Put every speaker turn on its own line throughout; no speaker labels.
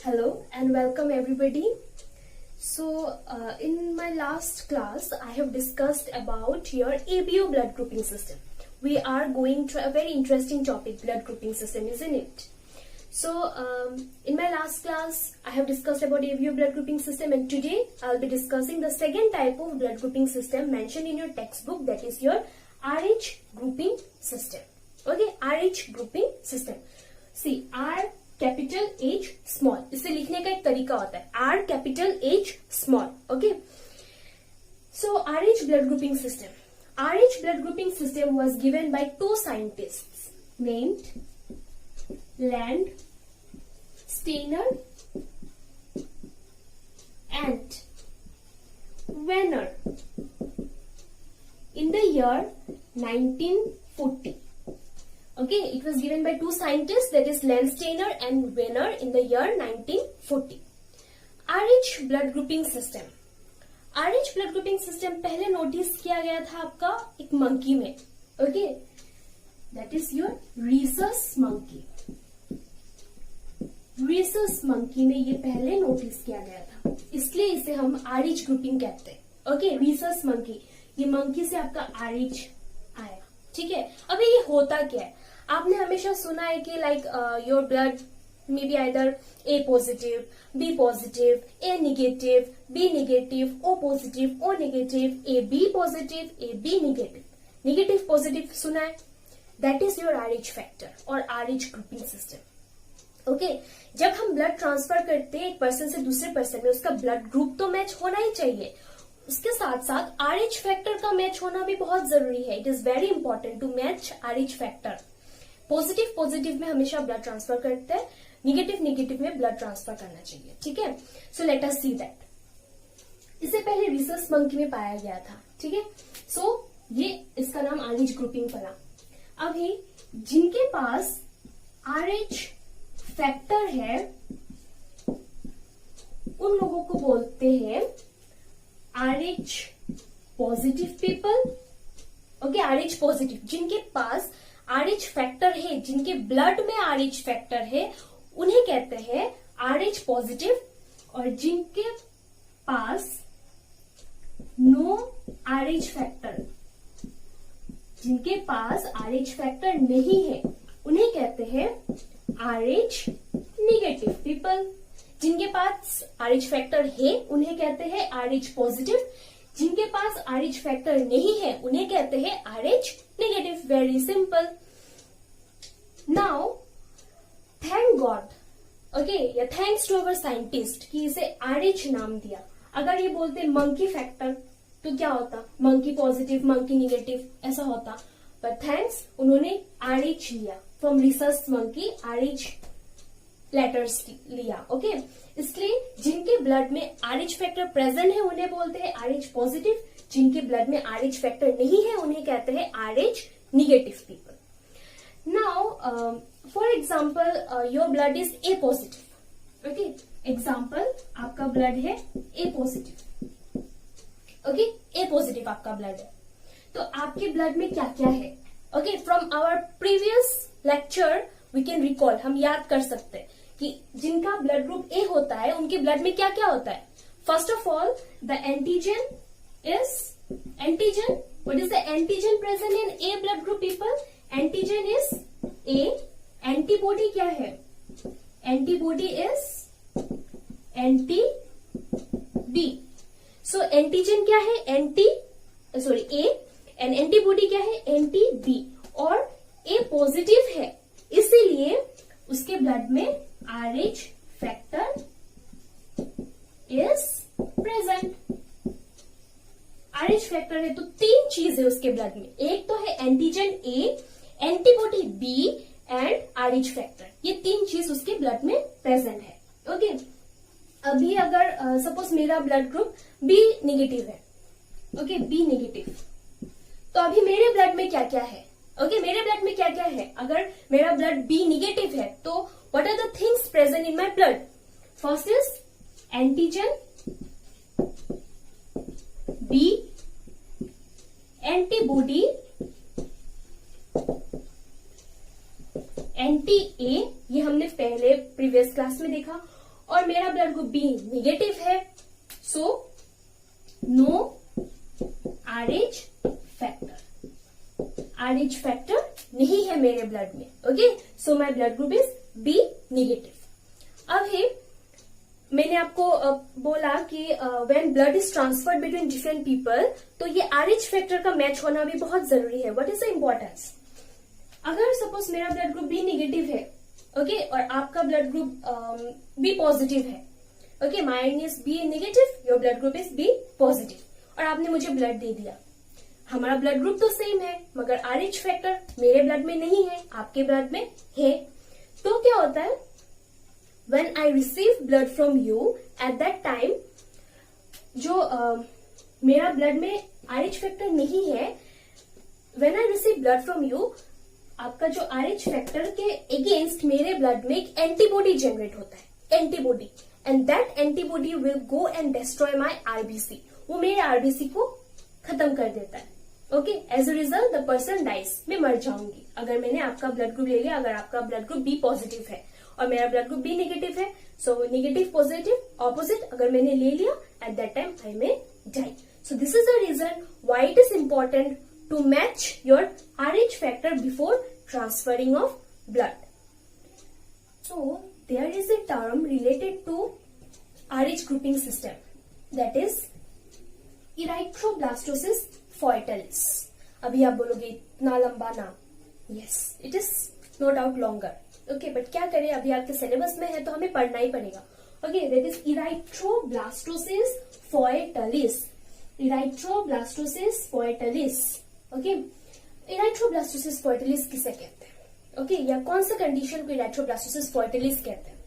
Hello and welcome everybody. In my last class, I have discussed about your ABO blood grouping system. We are going to a very interesting topic, blood grouping system, isn't it? In my last class, I have discussed about ABO blood grouping system, and today I'll be discussing the second type of blood grouping system mentioned in your textbook, that is your RH grouping system. Okay, RH grouping system. See, R capital H small, इसे लिखने का एक तरीका होता है R capital H small. Okay, so RH blood grouping system. RH blood grouping system was given by two scientists named Landsteiner and Wenner in the year 1940. Okay, it was given by two scientists, that is Landsteiner and Wenner in the year 1940. RH blood grouping system. RH blood grouping system पहले notice किया गया था आपका एक monkey में. Okay, that is your rhesus monkey. rhesus monkey में ये पहले नोटिस किया गया था, इसलिए इसे हम RH grouping कहते हैं. ओके, rhesus monkey, ये मंकी से आपका RH आया. ठीक है, अभी ये होता क्या है? आपने हमेशा सुना है कि like your blood may be either A positive, B positive, A negative, B negative, O positive, O negative, AB positive, AB negative. Negative positive सुना है? That is your RH factor और RH ग्रुपिंग सिस्टम. ओके, जब हम blood transfer करते हैं एक person से दूसरे पर्सन में, उसका ब्लड ग्रुप तो मैच होना ही चाहिए. उसके साथ साथ RH फैक्टर का मैच होना भी बहुत जरूरी है. It is very important to match RH factor. Positive positive में हमेशा ब्लड ट्रांसफर करते हैं, निगेटिव निगेटिव में ब्लड ट्रांसफर करना चाहिए. ठीक है, सो लेट अस सी दैट. इससे पहले rhesus monkey में पाया गया था. ठीक है, सो ये इसका नाम RH ग्रुपिंग पड़ा. अभी जिनके पास RH फैक्टर है उन लोगों को बोलते हैं RH positive people. Okay, RH positive, जिनके पास RH फैक्टर है, जिनके ब्लड में RH फैक्टर है, उन्हें कहते हैं RH पॉजिटिव. और जिनके पास नो RH फैक्टर, जिनके पास RH फैक्टर नहीं है, उन्हें कहते हैं RH निगेटिव पीपल. जिनके पास RH फैक्टर है उन्हें कहते हैं RH पॉजिटिव. जिनके पास RH फैक्टर नहीं है उन्हें कहते हैं RH negative. Very simple. Now thank God, okay, या थैंक्स टू अवर साइंटिस्ट कि इसे RH नाम दिया. अगर ये बोलते मंकी फैक्टर तो क्या होता? मंकी पॉजिटिव, मंकी निगेटिव ऐसा होता. पर थैंक्स, उन्होंने RH लिया from rhesus monkey, RH letters लिया. ओके, इसलिए जिनके ब्लड में RH फैक्टर प्रेजेंट है उन्हें बोलते हैं RH पॉजिटिव. जिनके ब्लड में RH फैक्टर नहीं है उन्हें कहते हैं RH negative people. Now for example your blood is A positive. Okay, example, आपका ब्लड है A positive. Okay, A positive आपका ब्लड है. तो आपके ब्लड में क्या क्या है? Okay, from our previous lecture we can recall, हम याद कर सकते हैं कि जिनका ब्लड ग्रुप A होता है उनके ब्लड में क्या क्या होता है. First of all, the antigen is antigen. What is the antigen present in A blood group people? Antigen is A. Antibody क्या है? Antibody is anti B. So antigen क्या है? A एंड एंटीबॉडी क्या है? Anti B. और A positive है, इसीलिए उसके ब्लड में RH factor is present. RH factor है तो तीन चीज है उसके ब्लड में. एक तो है antigen A, antibody B and RH factor. ये तीन चीज उसके ब्लड में प्रेजेंट है. ओके, अभी अगर सपोज मेरा ब्लड ग्रुप B नेगेटिव है. ओके, B नेगेटिव, तो अभी मेरे ब्लड में क्या क्या है? ओके, मेरे ब्लड में क्या क्या है? अगर मेरा ब्लड B नेगेटिव है तो what are the things present in my blood? First is antigen B, antibody anti A, ये हमने पहले प्रीवियस क्लास में देखा. और मेरा ब्लड ग्रुप बी नेगेटिव है, so no RH factor, RH factor नहीं है मेरे ब्लड में। Okay, so my blood group is B negative. अब है मैंने आपको बोला कि when blood is transferred between different people, तो ये RH फैक्टर का मैच होना भी बहुत जरूरी है। What is the importance? अगर सपोज मेरा ब्लड ग्रुप बी नेगेटिव है, ओके, और आपका ब्लड ग्रुप बी पॉजिटिव है, okay, mine is B negative, your blood group is B positive, और आपने मुझे ब्लड दे दिया, हमारा ब्लड ग्रुप तो सेम है, मगर RH फैक्टर मेरे ब्लड में नहीं है, आपके ब्लड में है। तो क्या होता है, when I receive blood from you, at that time जो मेरा ब्लड में RH फैक्टर नहीं है, when I receive blood from you, आपका जो RH फैक्टर के अगेंस्ट मेरे ब्लड में एक एंटीबॉडी जनरेट होता है, antibody, and that antibody will go and destroy my RBC, वो मेरे RBC को खत्म कर देता है। Okay, as a result the person dies, मैं मर जाऊंगी अगर मैंने आपका ब्लड ग्रुप ले लिया, अगर आपका ब्लड ग्रुप बी पॉजिटिव है और मेरा ब्लड ग्रुप बी नेगेटिव है, सो नेगेटिव पॉजिटिव ऑपोजिट अगर मैंने ले लिया, at that time I may die. So this is the reason why it is important to match your RH factor before transferring of blood. So there is a term related to RH grouping system, that is erythroblastosis foetalis. अभी आप बोलोगे इतना लंबा नाम, yes, it is no doubt longer, okay, but क्या करें, अभी आपके सिलेबस में है तो हमें पढ़ना ही पड़ेगा। Okay, that is erythroblastosis foetalis, erythroblastosis foetalis, okay, erythroblastosis foetalis किसे कहते हैं, ओके, या कौन सा कंडीशन को erythroblastosis foetalis कहते हैं?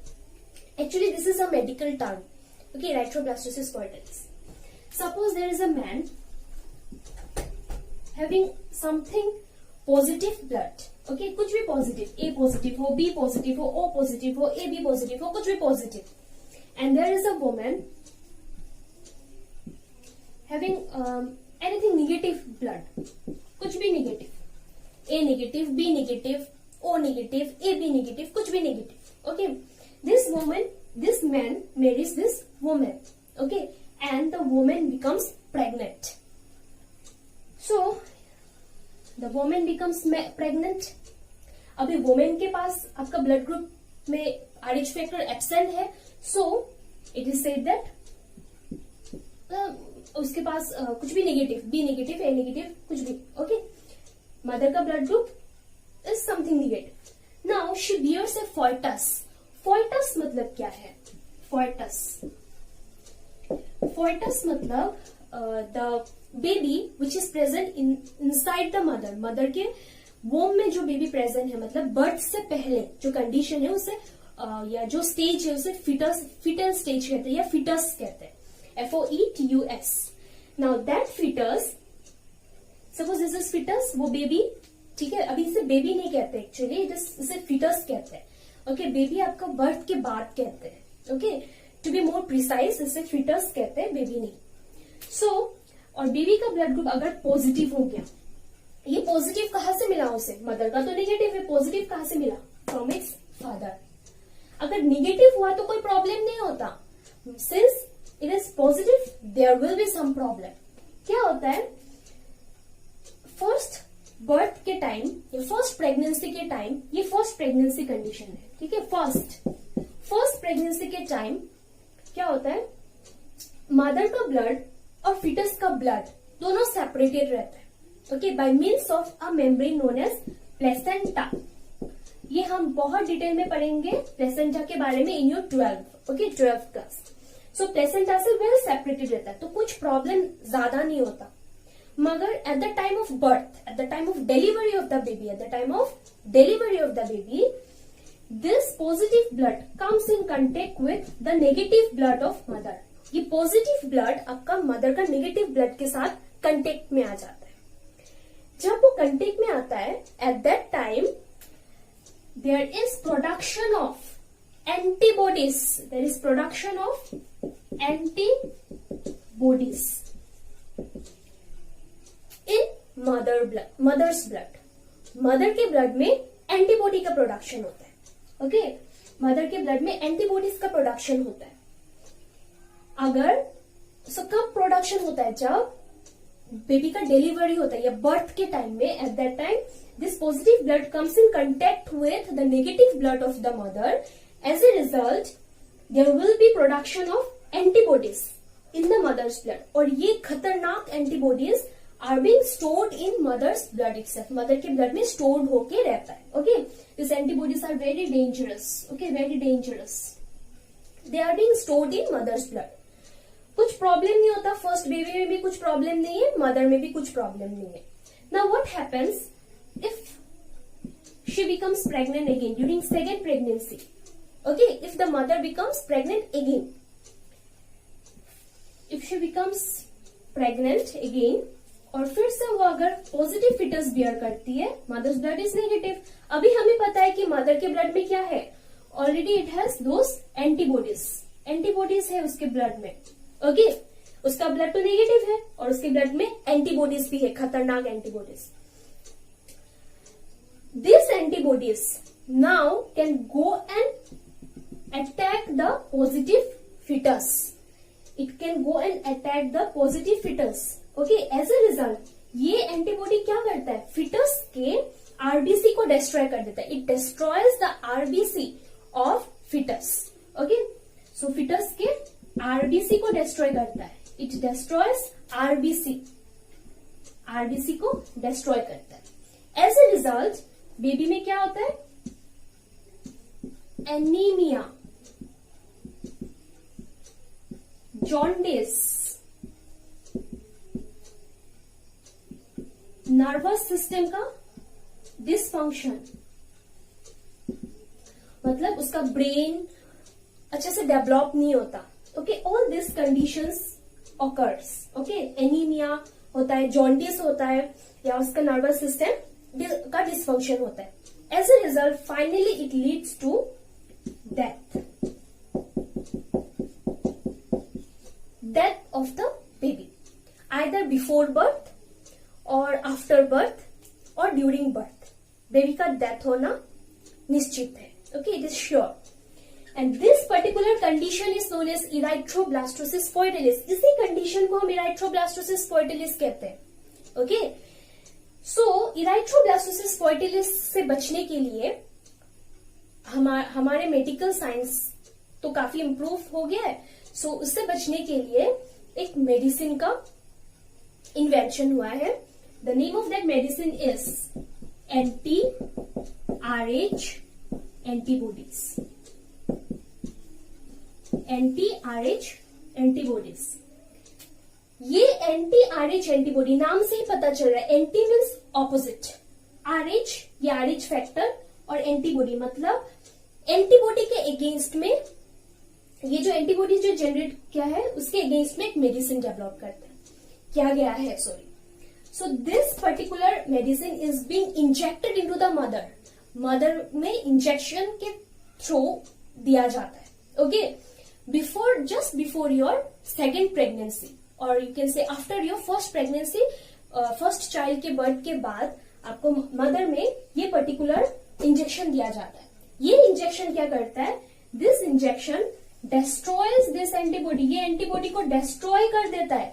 Actually, this is a medical term. Okay, erythroblastosis foetalis. Suppose there is a man having something positive blood. Okay, कुछ भी positive, A positive हो, B positive हो, O positive हो, AB positive हो, कुछ भी positive. And there is a woman having anything negative blood. कुछ भी negative. A negative, B negative, O negative, AB negative, कुछ भी negative. Okay. This man marries this woman, okay, and the woman becomes pregnant. So, the woman becomes pregnant. अभी woman के पास आपका blood group में RH factor absent है, so it is said that उसके पास कुछ भी negative, B negative, A negative, कुछ भी, okay. Mother का blood group is something negative. Now she bears a foetus. Foetus मतलब क्या है? फोइटस मतलब the baby which is present inside the mother, mother के वोम में जो बेबी प्रेजेंट है, मतलब बर्थ से पहले जो कंडीशन है उसे या जो स्टेज है उसे फिटल स्टेज कहते हैं या फिटस कहते हैं, FOETUS। Now that fetus, suppose this is fetus, वो बेबी, ठीक है, अभी इसे बेबी नहीं कहते एक्चुअली, इसे फिटस कहते हैं। ओके, बेबी आपका बर्थ के बाद कहते हैं, okay, to be more precise इसे फिटस कहते हैं, बेबी नहीं। सो और बेबी का ब्लड ग्रुप अगर पॉजिटिव हो गया, ये पॉजिटिव कहां से मिला उसे? मदर का तो नेगेटिव है, पॉजिटिव कहां से मिला? From its father. अगर नेगेटिव हुआ तो कोई प्रॉब्लम नहीं होता, since it is positive there will be some problem. क्या होता है, फर्स्ट बर्थ के टाइम या फर्स्ट प्रेगनेंसी के टाइम, ये फर्स्ट प्रेगनेंसी कंडीशन है, ठीक है, फर्स्ट प्रेगनेंसी के टाइम क्या होता है, मदर का ब्लड और फिटस का ब्लड दोनों सेपरेटेड रहता है, okay, by means of a membrane known as placenta. ये हम बहुत डिटेल में पढ़ेंगे प्लेसेंटा के बारे में in your 12th class. So placenta से वेल सेपरेटेड रहता है, तो कुछ प्रॉब्लम ज्यादा नहीं होता, मगर at the time of birth, at the time of delivery of the baby, this positive blood comes in contact with the negative blood of mother. ये पॉजिटिव ब्लड आपका मदर का नेगेटिव ब्लड के साथ contact में आ जाता है। जब वो कंटेक्ट में आता है, at that time there is production of antibodies, in mother's blood. Mother के ब्लड में एंटीबॉडी का प्रोडक्शन होता है, ओके, मदर के ब्लड में एंटीबॉडीज का प्रोडक्शन होता है। अगर कब प्रोडक्शन होता है? जब बेबी का डिलीवरी होता है या बर्थ के टाइम में, at that time this positive blood comes in contact with the negative blood of the mother. As a result there will be production of antibodies in the mother's blood, और ये खतरनाक antibodies are being stored in mother's blood itself, mother के blood में stored होके रहता है। Okay, this antibodies are very dangerous. Okay, very dangerous. They are being stored in mother's blood. कुछ problem नहीं होता, फर्स्ट बेबी में भी कुछ प्रॉब्लम नहीं है, मदर में भी कुछ प्रॉब्लम नहीं है। Now what happens if she becomes pregnant again during second pregnancy? Okay, if the mother becomes pregnant again, if she becomes pregnant again और फिर से वो अगर पॉजिटिव फिटस बियर करती है, मदर्स ब्लड इज नेगेटिव। अभी हमें पता है कि मदर के ब्लड में क्या है, already it has those antibodies, antibodies है उसके ब्लड में। ओके, उसका ब्लड तो नेगेटिव है और उसके ब्लड में एंटीबॉडीज भी है, खतरनाक antibodies. This antibodies now can go and attack the positive fetus. It can go and attack the positive fetus. Okay, as a result ये एंटीबॉडी क्या करता है? फिटस के आरबीसी को डिस्ट्रॉय कर देता है। It destroys the RBC of fetus. Okay, so fetus के आरबीसी को डिस्ट्रॉय करता है। इट डिस्ट्रॉयज आरबीसी, आरबीसी को डिस्ट्रॉय करता है। एज ए रिजल्ट बेबी में क्या होता है? एनीमिया, जॉन्डिस, नर्वस सिस्टम का डिसफंक्शन, मतलब उसका ब्रेन अच्छे से डेवलप नहीं होता। Okay, all this conditions occurs. Okay, anaemia होता है, जॉन्डिस होता है, या उसका नर्वस सिस्टम का डिसफंक्शन होता है। As a result finally it leads to death, death of the baby, either before birth और आफ्टर बर्थ और ड्यूरिंग बर्थ बेबी का डेथ होना निश्चित है। Okay, it is sure. And this particular condition is known as erythroblastosis fetalis. इसी condition को हम इराइथ्रोब्लास्टोसिस फोइटिलिस कहते हैं। ओके, सो इराइथ्रोब्लास्टोसिस फोइटिलिस से बचने के लिए हमारे मेडिकल साइंस तो काफी इंप्रूव हो गया है। सो उससे बचने के लिए एक मेडिसिन का इन्वेंशन हुआ है। The name of that medicine is anti RH antibodies. Anti RH antibodies. ये एंटी-RH एंटीबॉडी नाम से ही पता चल रहा है। एंटी मीन्स ऑपोजिट, RH ये RH फैक्टर, और एंटीबॉडी मतलब एंटीबॉडी के अगेंस्ट में, ये जो एंटीबॉडी जो जनरेट किया है उसके अगेंस्ट में एक मेडिसिन डेवलप करता है, किया गया है, sorry. So this particular medicine is being injected into the mother. Mother में इंजेक्शन के थ्रू दिया जाता है। Okay, just before your second pregnancy, or you can say after your first pregnancy, first child के बर्थ के बाद आपको mother में ये पर्टिकुलर इंजेक्शन दिया जाता है। ये इंजेक्शन क्या करता है? This injection destroys this antibody, ये एंटीबॉडी को डिस्ट्रॉय कर देता है।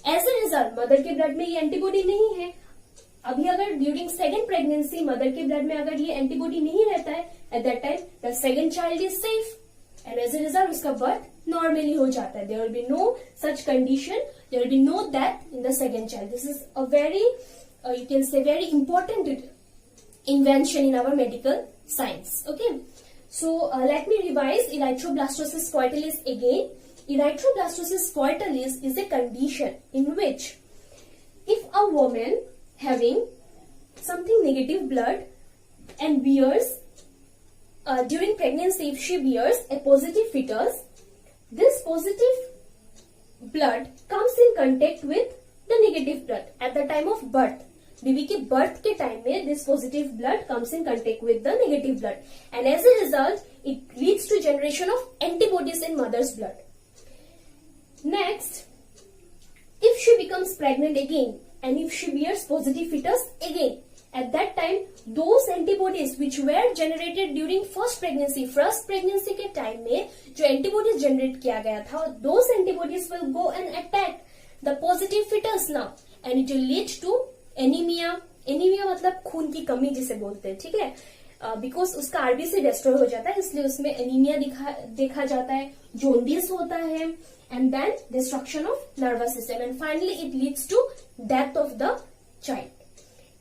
एज ए रिजल्ट मदर के ब्लड में ये एंटीबॉडी नहीं है। अभी अगर ड्यूरिंग सेकेंड प्रेगनेंसी मदर के ब्लड में अगर ये एंटीबॉडी नहीं रहता है, at that time the second child is safe, and as a result उसका बर्थ नॉर्मली हो जाता है। There will be no such condition, there will be no death in the second child. This is a very you can say very important invention in our medical science. Okay, so let me revise erythroblastosis foetalis again. Erythroblastosis foetalis is a condition in which if a woman having something negative blood and bears during pregnancy, if she bears a positive fetus, this positive blood comes in contact with the negative blood at the time of birth. Baby के birth के time में this positive blood comes in contact with the negative blood, and as a result it leads to generation of antibodies in mother's blood. Next, if she becomes pregnant again and if she bears positive fetus again, At that time, those antibodies which were generated during first pregnancy के time में जो antibodies generate किया गया था, those antibodies will go and attack the positive fetus now, and it will lead to anemia. Anemia मतलब खून की कमी जिसे बोलते हैं, ठीक है, बिकॉज उसका आरबीसी डिस्ट्रॉय हो जाता है, इसलिए उसमें एनीमिया देखा जाता है, जोंडिस होता है, and then destruction of nervous system, and finally it leads to death of the child.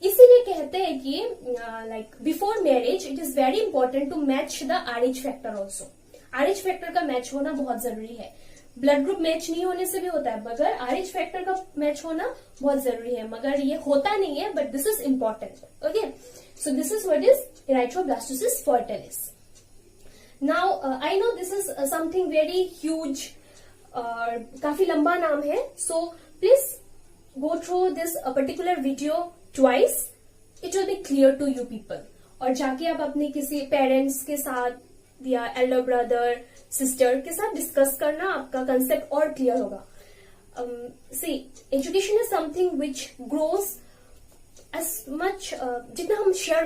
इसीलिए कहते हैं कि like before marriage it is very important to match the RH factor also. RH factor का match होना बहुत जरूरी है. Blood group match नहीं होने से भी होता है, मगर RH फैक्टर का मैच होना बहुत जरूरी है, मगर ये होता नहीं है, but this is important. Okay, so this is what is erythroblastosis fetalis. Now I know this is something very huge, काफी लंबा नाम है, so please go through this particular video twice. It will be clear to you people. और जाके आप अपने किसी parents के साथ या एल्डर ब्रदर सिस्टर के साथ डिस्कस करना, आपका कंसेप्ट और क्लियर होगा. See education is something which grows as much, जितना हम शेयर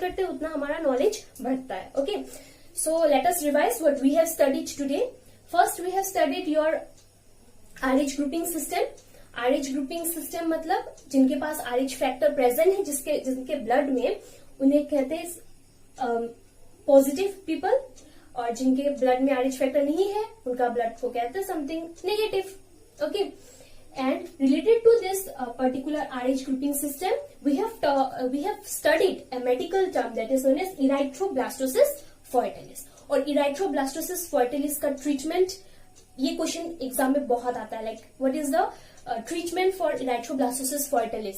करते उतना हमारा नॉलेज बढ़ता है. Okay, so let us revise what we have studied today. First we have studied your RH grouping system. RH grouping system मतलब जिनके पास RH factor present है, जिनके ब्लड में, उन्हें कहते हैं पॉजिटिव पीपल, और जिनके ब्लड में RH फैक्टर नहीं है उनका ब्लड को कहते हैं something negative. Okay, and related to this particular RH grouping system we have studied a medical term that is known as erythroblastosis fetalis. और इराइथ्रोब्लास्टोसिस फर्टिलिस का ट्रीटमेंट, ये क्वेश्चन एग्जाम में बहुत आता है, like what is the treatment for erythroblastosis fetalis.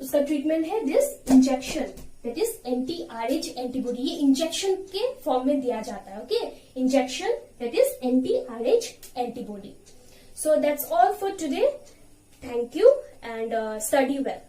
उसका treatment है this injection, that is anti-RH antibody. ये इंजेक्शन के फॉर्म में दिया जाता है. Okay, injection that is anti-RH antibody. So that's all for today. Thank you and study well.